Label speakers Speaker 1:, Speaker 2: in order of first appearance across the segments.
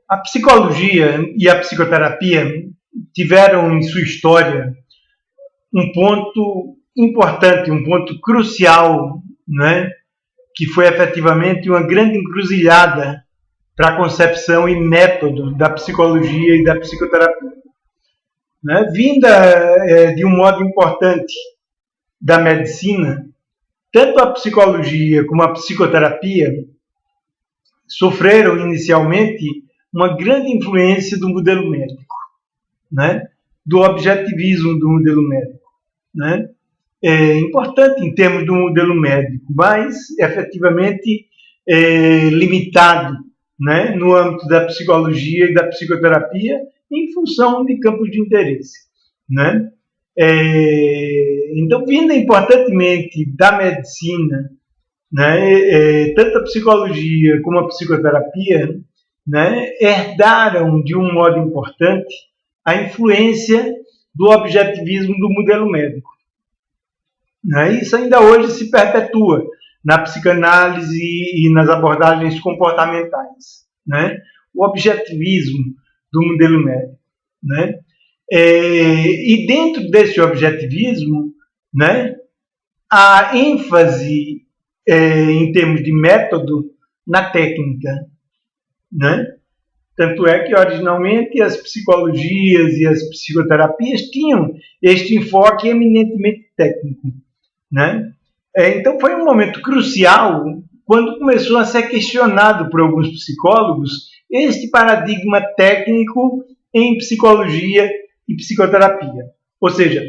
Speaker 1: A psicologia e a psicoterapia tiveram em sua história um ponto importante, um ponto crucial, né? Que foi efetivamente uma grande encruzilhada para a concepção e método da psicologia e da psicoterapia. Né? Vinda de um modo importante da medicina, tanto a psicologia como a psicoterapia sofreram inicialmente uma grande influência do modelo médico, né? Do objetivismo do modelo médico. Né? É importante em termos do modelo médico, mas efetivamente limitado, né? No âmbito da psicologia e da psicoterapia, em função de campos de interesse. Né? Então, vinda importantemente da medicina, né? Tanto a psicologia como a psicoterapia, né? Herdaram de um modo importante a influência do objetivismo do modelo médico. Né? Isso ainda hoje se perpetua na psicanálise e nas abordagens comportamentais. Né? O objetivismo do modelo médico. Né? E dentro desse objetivismo, né, a ênfase em termos de método na técnica. Né? Tanto é que, originalmente, as psicologias e as psicoterapias tinham este enfoque eminentemente técnico. Né? Então, foi um momento crucial quando começou a ser questionado por alguns psicólogos este paradigma técnico em psicologia e psicoterapia. Ou seja,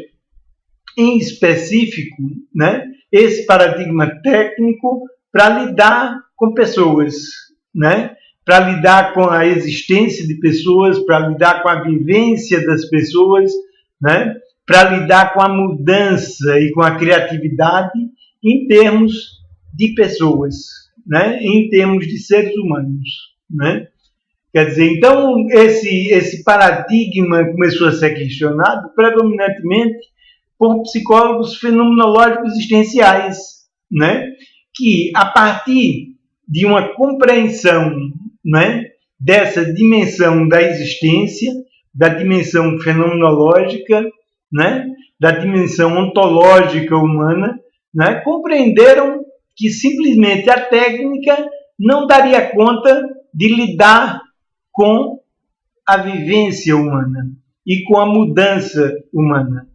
Speaker 1: em específico, né, esse paradigma técnico para lidar com pessoas, né? Para lidar com a existência de pessoas, para lidar com a vivência das pessoas, né? Para lidar com a mudança e com a criatividade em termos de pessoas, né? Em termos de seres humanos. Né? Quer dizer, então, esse paradigma começou a ser questionado predominantemente por psicólogos fenomenológicos existenciais, né? Que, a partir de uma compreensão, né, dessa dimensão da existência, da dimensão fenomenológica, né, da dimensão ontológica humana, né, compreenderam que simplesmente a técnica não daria conta de lidar com a vivência humana e com a mudança humana.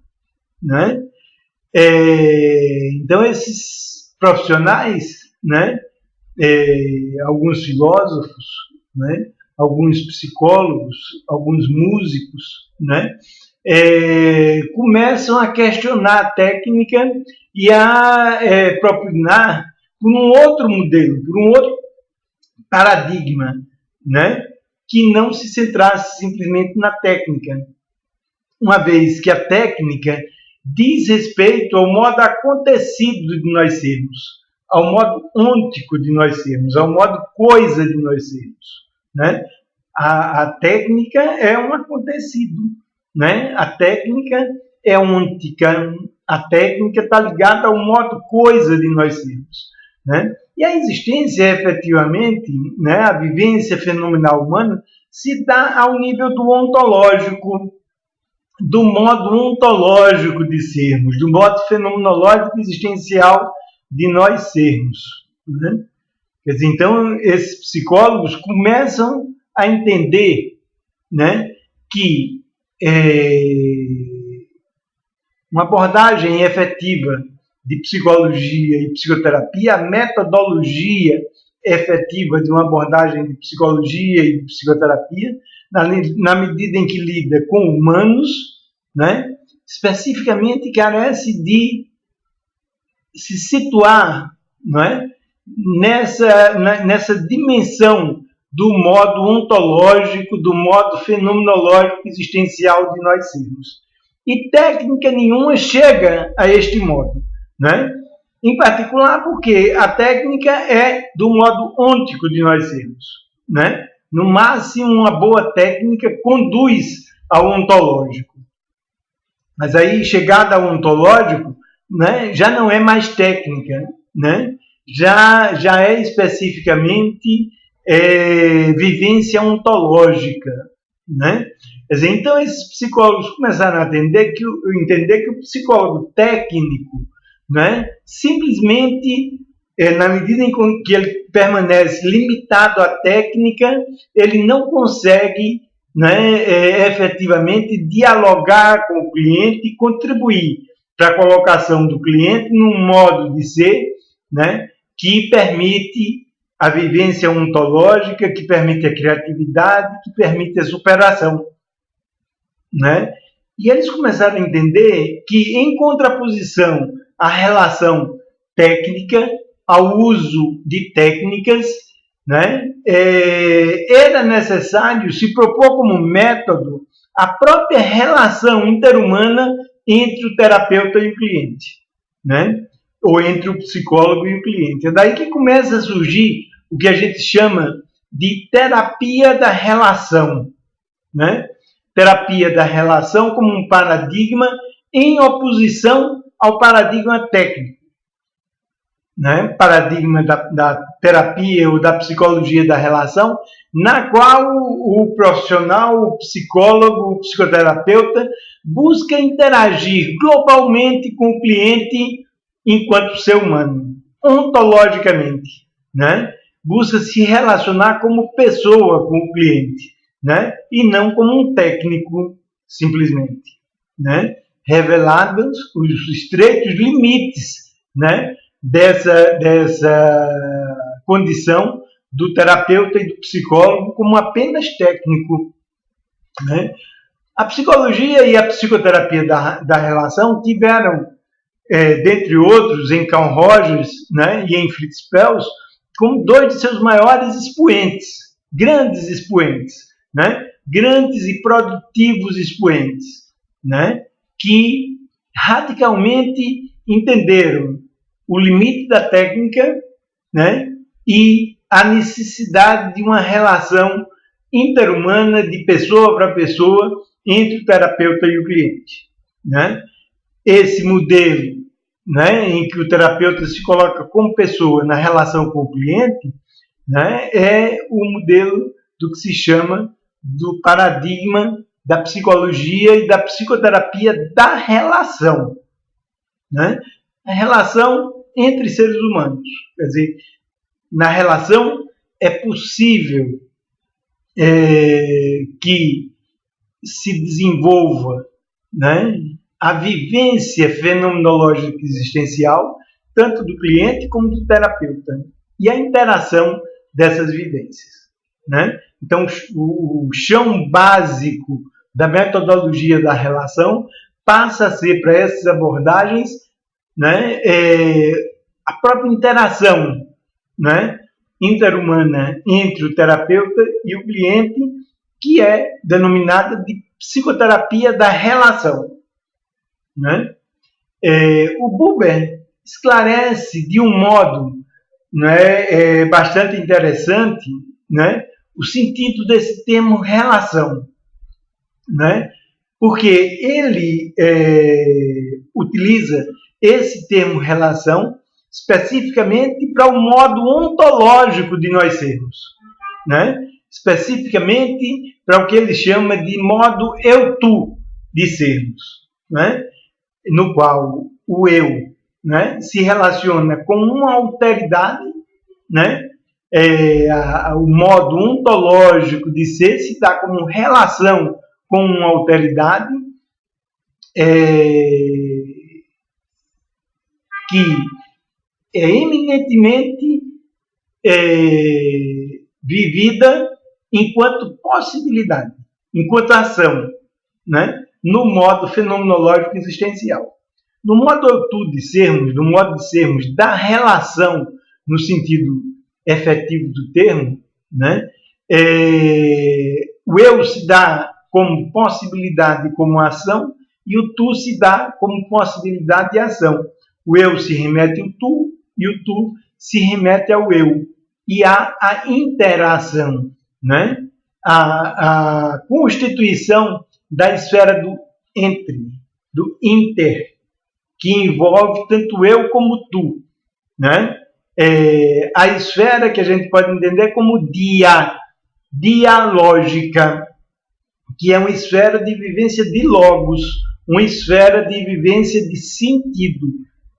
Speaker 1: Né? Então, esses profissionais, né, alguns filósofos, né, alguns psicólogos, alguns músicos, né, começam a questionar a técnica e a propugnar por um outro modelo, por um outro paradigma, né, que não se centrasse simplesmente na técnica, uma vez que a técnica diz respeito ao modo acontecido de nós sermos, ao modo ôntico de nós sermos, ao modo coisa de nós sermos. Né? A técnica é um acontecido, né? A técnica é ôntica, a técnica está ligada ao modo coisa de nós sermos. Né? E a existência, efetivamente, né, a vivência fenomenal humana, se dá ao nível do ontológico, do modo ontológico de sermos, do modo fenomenológico existencial de nós sermos. Né? Quer dizer, então, esses psicólogos começam a entender, né, que uma abordagem efetiva de psicologia e psicoterapia, a metodologia efetiva de uma abordagem de psicologia e de psicoterapia, na medida em que lida com humanos, né, especificamente carece de se situar, não é, nessa dimensão do modo ontológico, do modo fenomenológico existencial de nós sermos. E técnica nenhuma chega a este modo. Né? Em particular porque a técnica é do modo ôntico de nós sermos. Né? No máximo, uma boa técnica conduz ao ontológico. Mas aí, chegada ao ontológico, né, já não é mais técnica, né? Já é especificamente vivência ontológica, né? Quer dizer, então esses psicólogos começaram a entender que o psicólogo técnico, né, simplesmente, na medida em que ele permanece limitado à técnica, ele não consegue, né, efetivamente dialogar com o cliente e contribuir para a colocação do cliente num modo de ser, né, que permite a vivência ontológica, que permite a criatividade, que permite a superação, né? E eles começaram a entender que, em contraposição à relação técnica, ao uso de técnicas, né, era necessário se propor como método a própria relação interhumana entre o terapeuta e o cliente, né? Ou entre o psicólogo e o cliente. É daí que começa a surgir o que a gente chama de terapia da relação, né? Terapia da relação como um paradigma em oposição ao paradigma técnico, né? Paradigma da terapia ou da psicologia da relação, na qual o profissional, o psicólogo, o psicoterapeuta busca interagir globalmente com o cliente enquanto ser humano, ontologicamente, né? Busca se relacionar como pessoa com o cliente, né? E não como um técnico, simplesmente, né? Revelados os estreitos limites, né, dessa condição do terapeuta e do psicólogo como apenas técnico, né? A psicologia e a psicoterapia da relação tiveram, dentre outros, em Carl Rogers, né, e em Fritz Perls, como dois de seus maiores expoentes, grandes expoentes, né, grandes e produtivos expoentes, né, que radicalmente entenderam o limite da técnica, né, e a necessidade de uma relação interhumana, de pessoa para pessoa, entre o terapeuta e o cliente, né? Esse modelo, né, em que o terapeuta se coloca como pessoa na relação com o cliente, né, é o modelo do que se chama do paradigma da psicologia e da psicoterapia da relação, né? A relação entre seres humanos. Quer dizer, na relação é possível que se desenvolva, né, a vivência fenomenológica existencial, tanto do cliente como do terapeuta, e a interação dessas vivências, né? Então, o chão básico da metodologia da relação passa a ser, para essas abordagens, né, a própria interação, né, interhumana entre o terapeuta e o cliente, que é denominada de psicoterapia da relação, né? O Buber esclarece de um modo, né, bastante interessante, né, o sentido desse termo relação, né? Porque ele utiliza esse termo relação especificamente para o modo ontológico de nós sermos, né? Especificamente para o que ele chama de modo eu-tu de sermos, né? No qual o eu, né, se relaciona com uma alteridade, né? O modo ontológico de ser se dá como relação com uma alteridade que é eminentemente vivida enquanto possibilidade, enquanto ação, né, no modo fenomenológico existencial. No modo de sermos, no modo de sermos da relação, no sentido efetivo do termo, né, o eu se dá como possibilidade, como ação, e o tu se dá como possibilidade e ação. O eu se remete ao tu, e o tu se remete ao eu. E há a interação, né? A constituição da esfera do entre, do inter, que envolve tanto eu como tu, né? a esfera que a gente pode entender como dialógica, que é uma esfera de vivência de logos, uma esfera de vivência de sentido,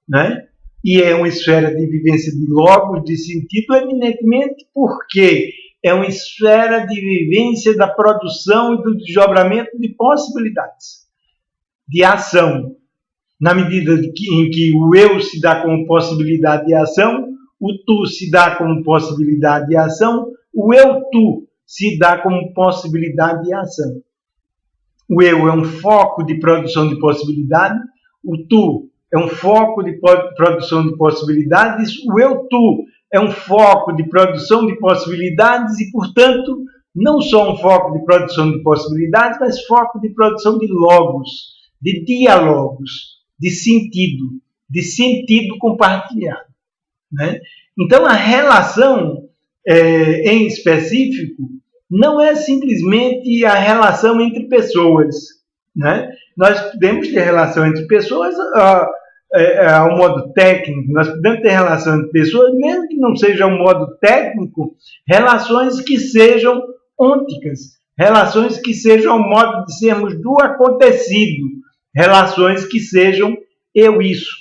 Speaker 1: né? E é uma esfera de vivência de logos, de sentido, eminentemente porque é uma esfera de vivência da produção e do desdobramento de possibilidades, de ação. Na medida em que o eu se dá como possibilidade de ação, o tu se dá como possibilidade de ação, o eu-tu se dá como possibilidade de ação. O eu é um foco de produção de possibilidade, o tu é um foco de produção de possibilidades, o eu-tu é um foco de produção de possibilidades e, portanto, não só um foco de produção de possibilidades, mas foco de produção de logos, de diálogos, de sentido compartilhado, né? Então, a relação em específico não é simplesmente a relação entre pessoas, né? Nós podemos ter relação entre pessoas ao modo técnico, nós podemos ter relação entre pessoas, mesmo que não seja um modo técnico, relações que sejam ônticas, relações que sejam ao modo de sermos do acontecido, relações que sejam eu-isso,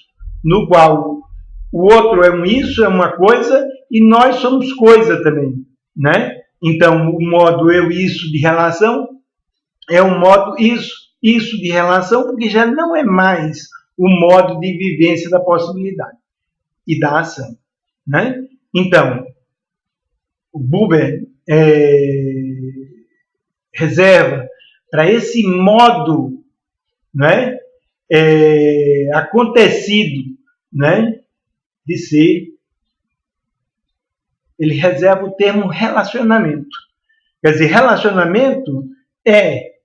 Speaker 1: no qual o outro é um isso, é uma coisa, e nós somos coisa também, né? Então, o modo eu-isso de relação é um modo isso de relação, porque já não é mais o modo de vivência da possibilidade e da ação, né? Então, o Buber reserva para esse modo, né, acontecido, né, de ser, ele reserva o termo relacionamento. Quer dizer, relacionamento é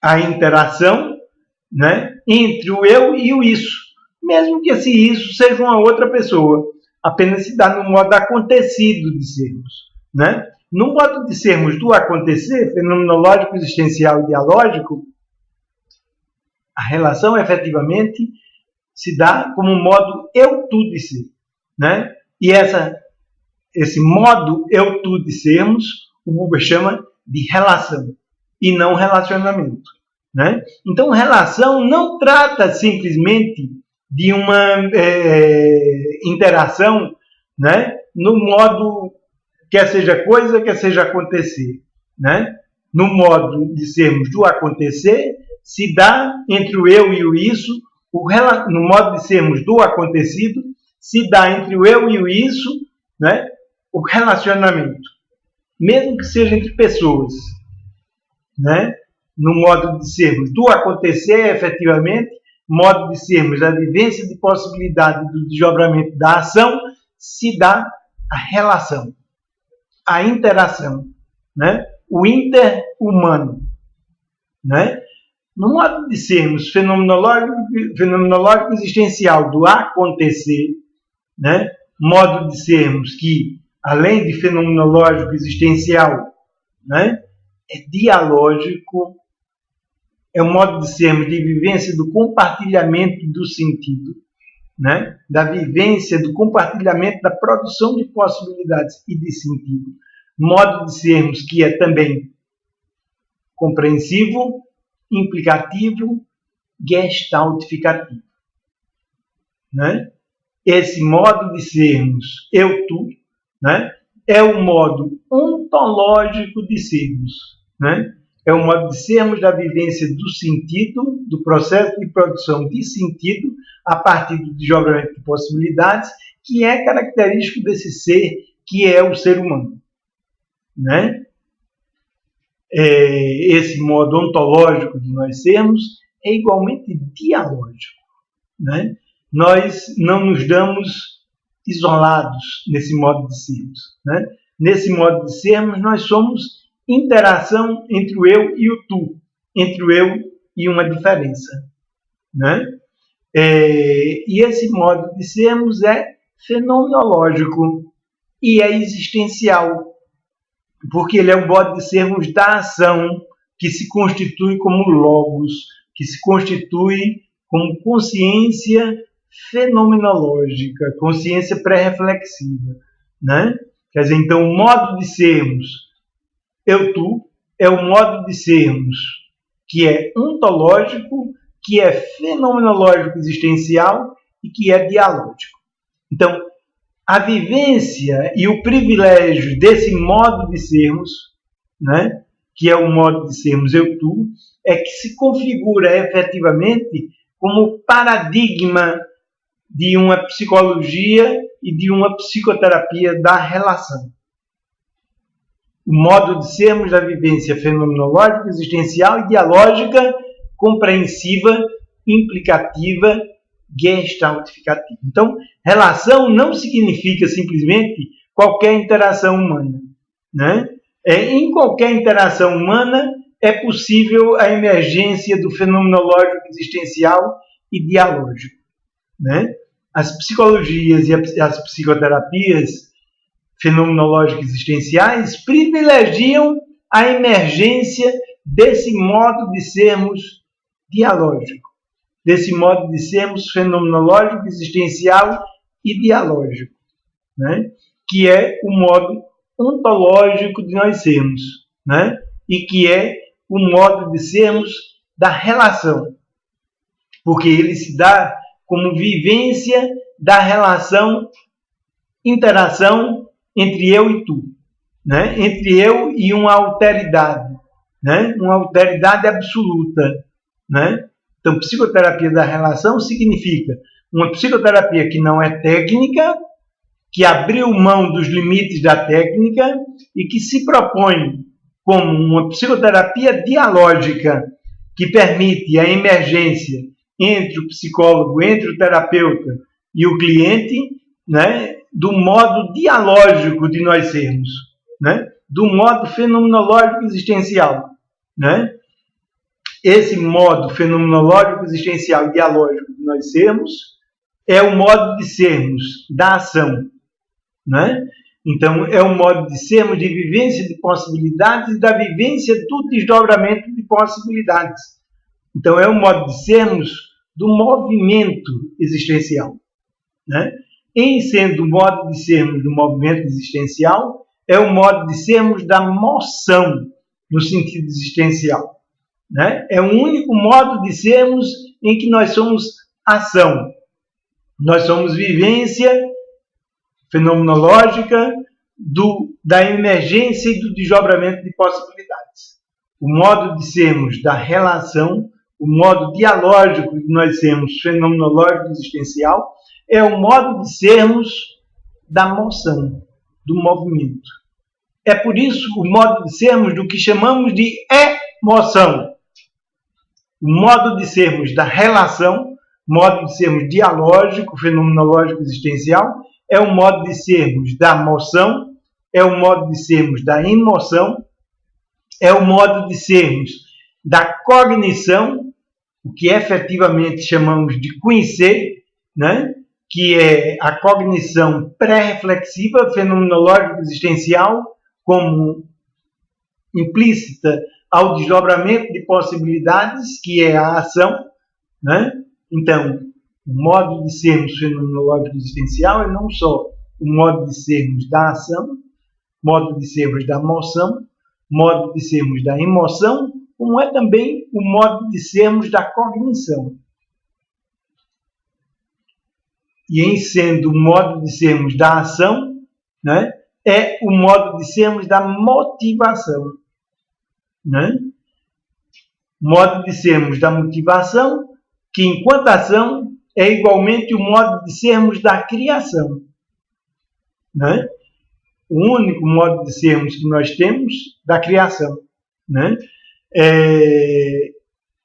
Speaker 1: a interação, né, entre o eu e o isso, mesmo que esse isso seja uma outra pessoa, apenas se dá no modo acontecido de sermos, né? No modo de sermos do acontecer, fenomenológico, existencial e dialógico, a relação efetivamente se dá como um modo eu-tu de ser, né? E esse modo eu-tu de sermos, o Buber chama de relação e não relacionamento, né? Então, relação não trata simplesmente de uma interação, né, no modo quer seja coisa, quer seja acontecer, né? No modo de sermos do acontecer, se dá entre o eu e o isso, no modo de sermos do acontecido, se dá entre o eu e o isso, né, o relacionamento, mesmo que seja entre pessoas, né? No modo de sermos do acontecer, efetivamente, modo de sermos da vivência de possibilidade do desdobramento da ação, se dá a relação, a interação, né? O inter-humano, né? No modo de sermos fenomenológico existencial do acontecer, né? Modo de sermos que, além de fenomenológico existencial, né, é dialógico, é um modo de sermos de vivência do compartilhamento do sentido, né? Da vivência do compartilhamento da produção de possibilidades e de sentido. Modo de sermos que é também compreensivo, implicativo, gestaltificativo, né? Esse modo de sermos eu-tu, né, é o modo ontológico de sermos, né? É o modo de sermos da vivência do sentido, do processo de produção de sentido a partir do desdobramento de possibilidades, que é característico desse ser que é o ser humano, né? Esse modo ontológico de nós sermos é igualmente dialógico, né? Nós não nos damos isolados nesse modo de sermos, né? Nesse modo de sermos, nós somos interação entre o eu e o tu, entre o eu e uma diferença, né? E esse modo de sermos é fenomenológico e é existencial, porque ele é o modo de sermos da ação que se constitui como logos, que se constitui como consciência fenomenológica, consciência pré-reflexiva, né? Quer dizer, então, o modo de sermos eu-tu é o modo de sermos que é ontológico, que é fenomenológico existencial e que é dialógico. Então, a vivência e o privilégio desse modo de sermos, né, que é o modo de sermos eu-tu, é que se configura efetivamente como paradigma de uma psicologia e de uma psicoterapia da relação. O modo de sermos da vivência fenomenológica, existencial e dialógica, compreensiva, implicativa, gestaltificativa. Então, relação não significa simplesmente qualquer interação humana, né? Em qualquer interação humana é possível a emergência do fenomenológico existencial e dialógico, né? As psicologias e as psicoterapias fenomenológicas existenciais privilegiam a emergência desse modo de sermos dialógico, desse modo de sermos fenomenológico, existencial e dialógico, né? Que é o modo ontológico de nós sermos, né? E que é o modo de sermos da relação, porque ele se dá como vivência da relação, interação entre eu e tu, né? Entre eu e uma alteridade, né? Uma alteridade absoluta, né? Então, psicoterapia da relação significa uma psicoterapia que não é técnica, que abriu mão dos limites da técnica e que se propõe como uma psicoterapia dialógica que permite a emergência entre o psicólogo, entre o terapeuta e o cliente, né, do modo dialógico de nós sermos, né, do modo fenomenológico existencial, né? Esse modo fenomenológico existencial dialógico de nós sermos é o modo de sermos da ação, né? Então, é o modo de sermos de vivência de possibilidades e da vivência do desdobramento de possibilidades. Então, é o modo de sermos do movimento existencial, né? Em sendo o modo de sermos do movimento existencial, é o modo de sermos da moção no sentido existencial, né? É o único modo de sermos em que nós somos ação. Nós somos vivência fenomenológica da emergência e do desdobramento de possibilidades. O modo de sermos da relação, o modo dialógico de nós sermos fenomenológico existencial, é o modo de sermos da moção, do movimento. É por isso o modo de sermos do que chamamos de emoção. O modo de sermos da relação, modo de sermos dialógico, fenomenológico existencial, é o modo de sermos da moção, é o modo de sermos da emoção, é o modo de sermos da cognição, o que efetivamente chamamos de conhecer, né? Que é a cognição pré-reflexiva, fenomenológica existencial, como implícita ao desdobramento de possibilidades, que é a ação, né? Então, o modo de sermos fenomenológico existencial é não só o modo de sermos da ação, modo de sermos da moção, modo de sermos da emoção, como é também o modo de sermos da cognição. E em sendo o modo de sermos da ação, né, é o modo de sermos da motivação, né? Modo de sermos da motivação, que enquanto ação é igualmente o modo de sermos da criação, né? O único modo de sermos que nós temos da criação, né? E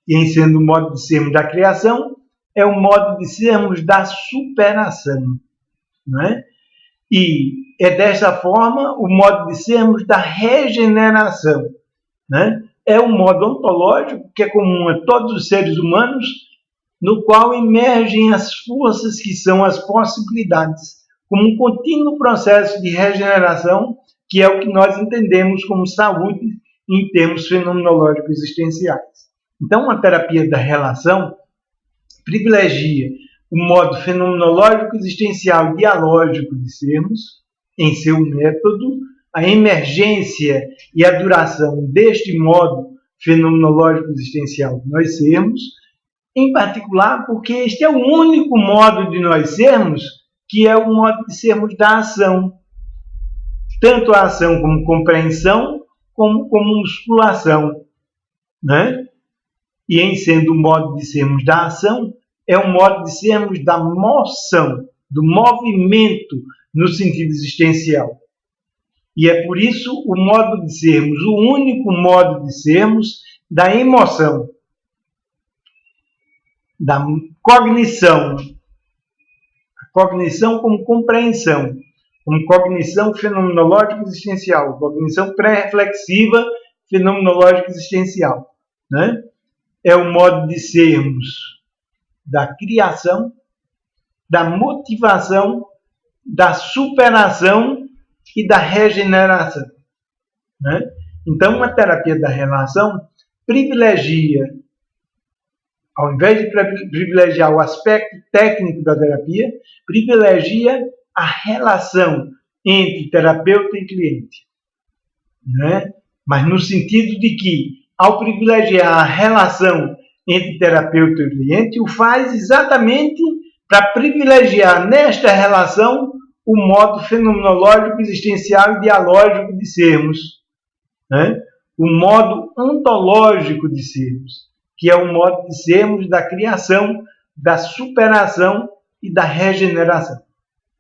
Speaker 1: em sendo o modo de sermos da criação, é o modo de sermos da superação, né? E é desta forma o modo de sermos da regeneração, né? É um modo ontológico que é comum a todos os seres humanos, no qual emergem as forças que são as possibilidades, como um contínuo processo de regeneração, que é o que nós entendemos como saúde em termos fenomenológicos existenciais. Então, a terapia da relação privilegia o modo fenomenológico existencial dialógico de sermos, em seu método, a emergência e a duração deste modo fenomenológico existencial de nós sermos, em particular porque este é o único modo de nós sermos que é o modo de sermos da ação. Tanto a ação como compreensão, como musculação. Né? E em sendo o modo de sermos da ação, é o modo de sermos da moção, do movimento no sentido existencial. E é por isso o modo de sermos, o único modo de sermos da emoção, da cognição. A cognição como compreensão, como cognição fenomenológica existencial, cognição pré-reflexiva fenomenológica existencial. Né? É o modo de sermos da criação, da motivação, da superação e da regeneração. Né? Então, uma terapia da relação privilegia, ao invés de privilegiar o aspecto técnico da terapia, privilegia a relação entre terapeuta e cliente. Né? Mas no sentido de que, ao privilegiar a relação entre terapeuta e cliente, o faz exatamente para privilegiar nesta relação o modo fenomenológico, existencial e dialógico de sermos. Né? O modo ontológico de sermos, que é o modo de sermos da criação, da superação e da regeneração.